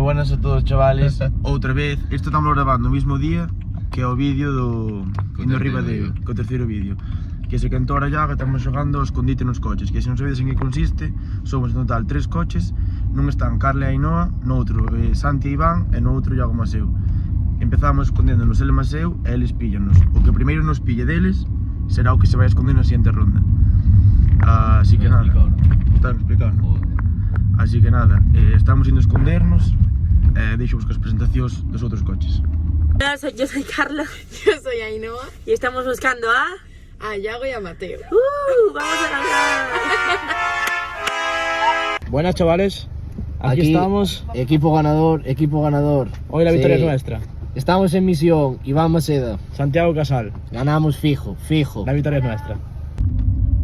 buenas a todos, chavales. Outra vez, isto estamos grabando o mismo día que o vídeo do Indo Ribadeo, que o terceiro vídeo. Que se cantou a llaga, estamos xogando o escondite nos coches. Que se non sabedes en que consiste, somos en total 3 coches. Nun están Carla e Ainhoa, no outro Santi e Iván e no outro Iago Maseu. Empezamos escondéndonos el Maseu e eles píllanos. O que primeiro nos pille deles será o que se vai esconder na siguiente ronda. Así que nada, están explicando. Así que nada, estamos indo a escondernos. Deixo buscar as presentacións dos outros coches. Hola, yo soy Carla. Yo soy Ainhoa. Y estamos buscando a Iago y a Mateo. ¡Vamos a ganar! Buenas, chavales. Aquí estamos. Equipo ganador. Hoy la victoria es nuestra. Estamos en misión, Iván Maceda. Santiago Casal. Ganamos fijo. La victoria es nuestra.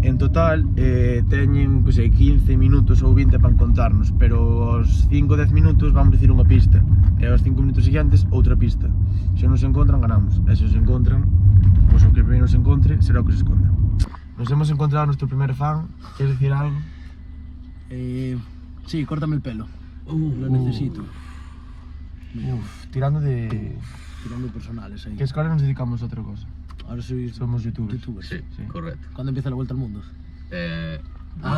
En total, teñen 15 minutos ou 20 para encontrarnos, pero aos 5 ou 10 minutos vamos dicir unha pista, e aos 5 minutos seguintes outra pista. Se non se encontran, ganamos, e se se encontran, pois o que primeiro se encontre será o que se esconda. Nos hemos encontrado a nuestro primer fan. ¿Quieres decir algo? Sí, córtame el pelo. Lo necesito. Tirando personales ahí. Que es que ahora nos dedicamos a otra cosa. Ahora Somos youtubers. Sí, correcto. ¿Cuándo empieza la vuelta al mundo?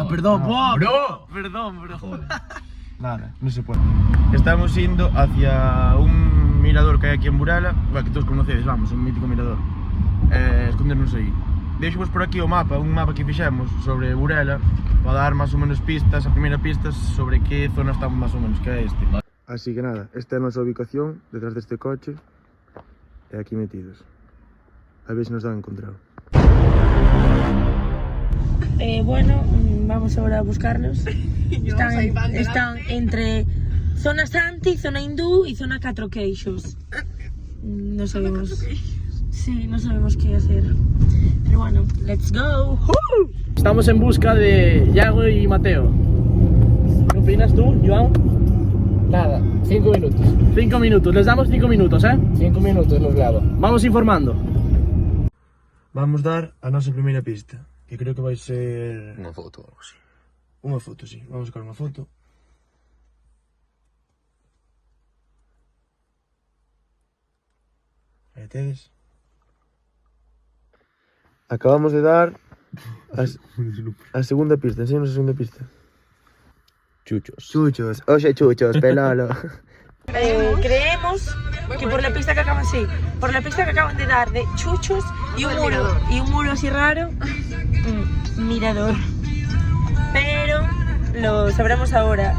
Perdón, bro. Perdón. Nada, no se puede. Estamos yendo hacia un mirador que hay aquí en Burela, que todos conocéis, vamos, un mítico mirador. Escondernos aí. Deixamos por aquí o mapa, un mapa que fixemos sobre Burela, para dar máis ou menos pistas, a primeira pista sobre que zona estamos máis ou menos, que é este. Así que nada, esta é a nosa ubicación, detrás deste coche, e aquí metidos. A ver si nos dan encontrado. Bueno, vamos ahora a buscarlos. Están entre zona Santi, zona hindú y zona Catro Queixos. No sabemos. Sí, no sabemos qué hacer. Pero bueno, let's go. Estamos en busca de Iago y Mateo. ¿Qué opinas tú, Joan? Nada, 5 minutos. 5 minutos, les damos 5 minutos, 5 minutos nos graba. Vamos informando. Vamos dar a nosa primeira pista, que creo que vai ser... Unha foto ou algo así. Unha foto, sí. Vamos a buscar unha foto. Aí tedes. Acabamos de dar a segunda pista. Enséñanos a segunda pista. Chuchos. Oxe, chuchos, pelalo. Creemos que por la pista que acaban de dar de chuchos y un muro así raro, mirador. Pero lo sabremos ahora.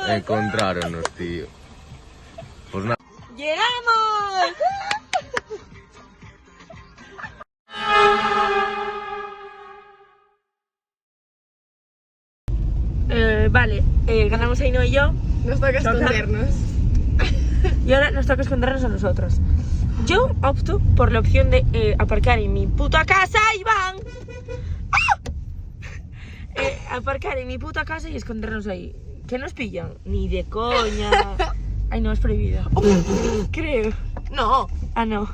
Encontraronnos, tío. Pues nada. ¡Llegamos! Vale, ganamos Ainhoa y yo. Nos toca escondernos. Y ahora nos toca escondernos a nosotros. Yo opto por la opción de aparcar en mi puta casa, Iván. Aparcar en mi puta casa y escondernos ahí. ¿Qué nos pillan? Ni de coña. Ay, no, es prohibido. Creo. No, No.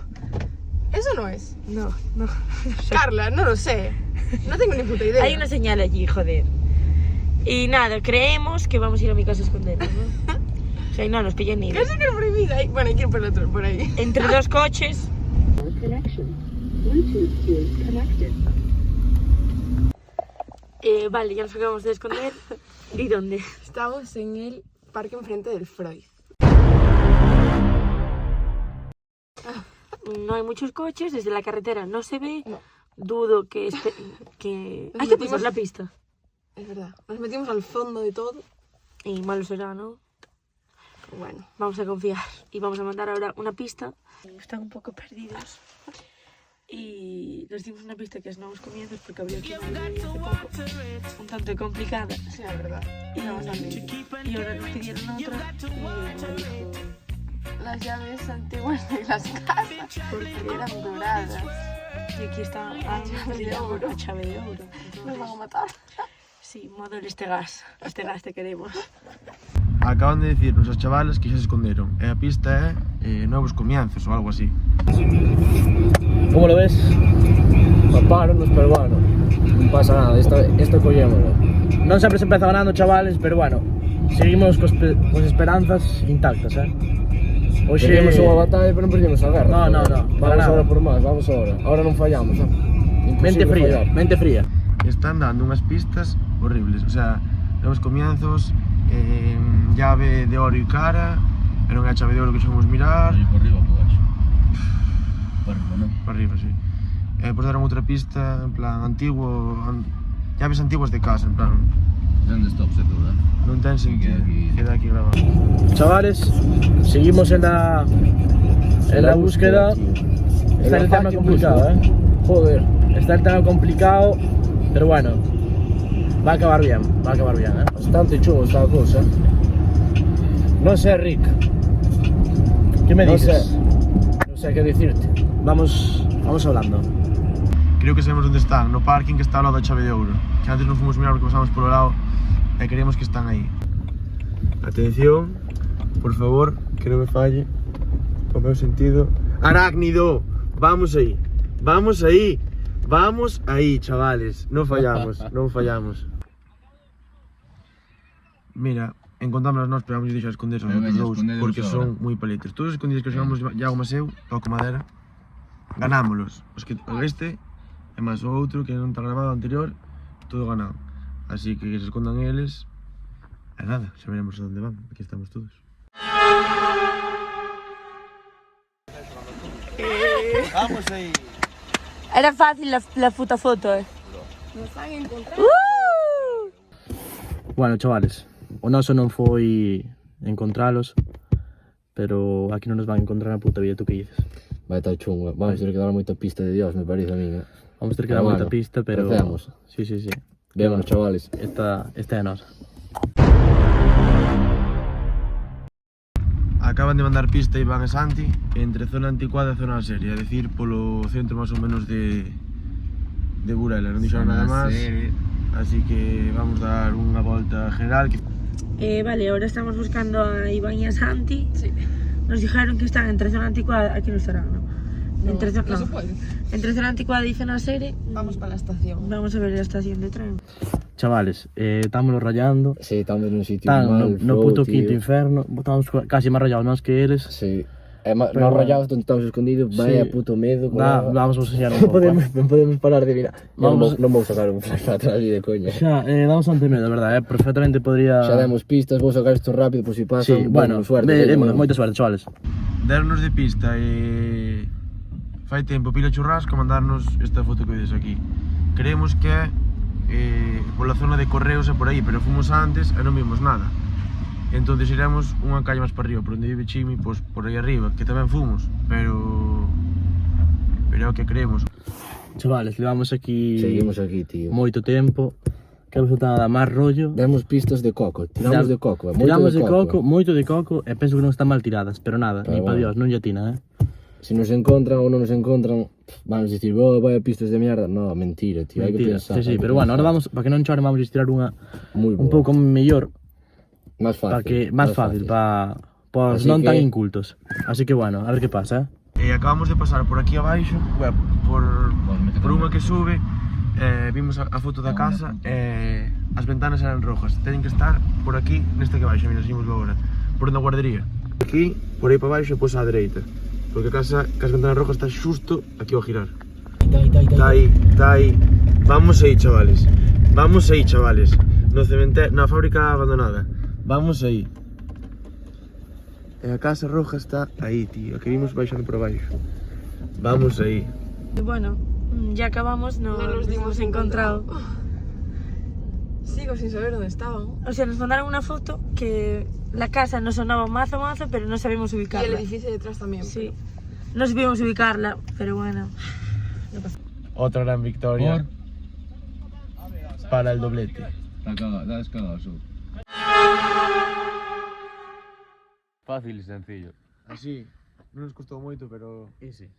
eso no es. No. Carla, no lo sé. No tengo ni puta idea. Hay una señal allí, joder. Y nada, creemos que vamos a ir a mi casa a escondernos, ¿no? O sea, no nos pillan ni. Eso que es prohibida. Bueno, hay que ir por el otro, por ahí. Entre dos coches. Vale, ya nos acabamos de esconder. ¿Y dónde? Estamos en el parque enfrente del Freud. No hay muchos coches, desde la carretera no se ve. No. Dudo que... Hay que pasar la pista. Es verdad. Nos metimos al fondo de todo. Y malo será, ¿no? Bueno. Vamos a confiar y vamos a mandar ahora una pista. Están un poco perdidos. Y nos dimos una pista que es nuevos comienzos porque había aquí una hace poco un tanto complicada. Sí, la verdad. Y ahora nos pidieron otra Las llaves antiguas de las casas porque eran doradas. y aquí está llave de oro. la llave de oro. Nos van a matar. Sí, modo este gas te queremos. Acaban de decirnos as chavalas que xa se esconderon e a pista é Nuevos Comienzos ou algo así. ¿Cómo lo ves? Paparo, pero bueno. pasa nada, esto collémoslo. Non sempre se empeza ganando, chavales, pero bueno, seguimos cos esperanzas intactas, Hoxe... Perdimos unha batalla, pero non perdimos a guerra. No, para Vamos nada. ahora por máis, vamos ahora. Ahora non fallamos, Mente fría, mente fría. Están dando unhas pistas horribles, o sea, vemos comienzos, llave de oro e cara, e non é a chave de oro que xogamos mirar. Por arriba ou por baixo? Por arriba, non? Para arriba, sí. Pois deron outra pista, en plan, antiguo, llaves antiguas de casa, en plan, Onde está o objetor, non ten sentido, queda aquí grabado. Chavales, seguimos en la búsqueda. Está el tema complicado, Joder. Está el tema complicado, pero bueno, va a acabar bien, Bastante chungo esta cosa. No sé, Rick. ¿Qué me dices? Non sei que dicirte. Vamos hablando. Creo que sabemos onde están, no parking que está ao lado da chave de ouro, que antes non fomos mirar porque pasamos polo lado e queremos que están aí. Atención, por favor, que non me falle o meu sentido. Arácnido, vamos aí, chavales, non fallamos. Mira, encontramos nós, pero vamos deixar esconder os outros dous, porque son moi palitos. Todos os escondidos que xogamos Iago Maseu, toco madera, ganámolos. Este e máis o outro que non está grabado anterior, todo ganado. Así que se escondan eles e nada, xa veremos a onde van, aquí estamos todos. Vamos aí. Era fácil la puta foto, Nos han encontrado. Bueno, chavales, o noso non foi encontralos, pero aquí non nos van a encontrar na puta vida, tú que dices? Vai estar chungo. Vamos ter que dar moita pista de Dios, me parece a mí. Vamos ter que dar moita pista, pero... Recemos. Sí. Vémonos, chavales. Esta é a nosa. Acaban de mandar pista Iván e Santi entre zona anticuada e zona seria, é dicir, polo centro máis ou menos de Burela, non dixeron nada máis, así que vamos dar unha volta general. Vale, ahora estamos buscando a Iván y a Santi. Sí. Nos dijeron que están entre zona anticuada, aquí no estarán, ¿no? No se puede. Entre zona anticuada y zona serie. Vamos para la estación. Vamos a ver la estación de tren. Chavales, estámoslo rayando. Sí, estamos nun sitio Están mal, no puto tío. quinto inferno. Estamos casi máis rayados nós que eres. Sí. Pero- Nos rayados onde estamos escondidos, vaya puto medo. Vamos a enseñar un Non pouco. podemos parar de mirar. Vamos- Non vou sacar un flash para atrás de coña. Xa, damos ante medo, verdad, perfectamente podría... Xa demos pistas, vou sacar isto rápido por si pasa. Sí, bueno, veremos, moita suerte, chavales. Deronnos de pista e fai tempo Pila Churrasco mandarnos esta foto que vedes aquí. Creemos que é pola zona de Correos e por aí, pero fomos antes e non vimos nada. Entonces iremos unha calle máis para arriba, por onde vive Chimi, pois por aí arriba, que tamén fomos, pero é o que creemos. Chavales, levamos aquí Seguimos aquí, tío. moito tempo. Queremos botar nada máis rollo. Demos pistas de coco, tiramos de coco. Tiramos de coco, moito de coco, e penso que non están mal tiradas, pero nada, Pero ni pa bueno. Dios, non lle atina, Si nos encontran ou non nos encontran, vamos a dicir, vaya pistas de mierda. No, mentira, tío, hai que Mentira. pensar. Sí, pero bueno, ahora vamos, para que non choren, vamos a tirar unha Moi un pouco mellor, máis fácil. para que máis fácil, para os Así non que- tan incultos. Así que bueno, a ver que pasa, Acabamos de pasar por aquí abaixo, por unha que sube, vimos a foto da casa e as ventanas eran rojas. Teñen que estar por aquí, nesta que baixo, mira, seguimos agora, por onde a guardería. Aquí, por aí para baixo e pois á dereita, porque a casa que as ventanas rojas está xusto aquí ao girar. Está aí. Vamos aí, chavales. No cementerio, na fábrica abandonada. Vamos aí. E a casa roja está aí, tío, que vimos baixando por abaixo. Vamos aí. Bueno, ya acabamos, no los hemos dimos encontrado. Sigo sin saber dónde estaban. O sea, nos mandaron una foto que la casa nos sonaba mazo, pero no sabíamos Y el ubicarla. edificio detrás también. Sí, no supimos ubicarla, pero bueno. Otra gran victoria para el doblete. Está descagado, solo. Fácil e sencillo. Así, non nos costou moito, pero... Ese.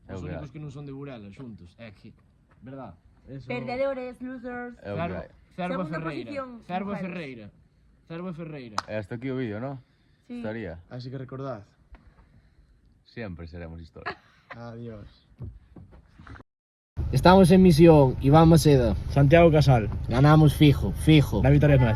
É o que hai. que non son de Burela, xuntos, é que, verdad? Eso... Perdedores, losers. É o que hai. Segunda posición, mujeres. Cervo Ferreira. E hasta aquí o vídeo, ¿no? Sí. Estaría. Así que recordad. Siempre seremos historia. Adiós. Estamos en misión, Iván Maceda. Santiago Casal. Ganamos fijo, fijo. La victoria es nuestra.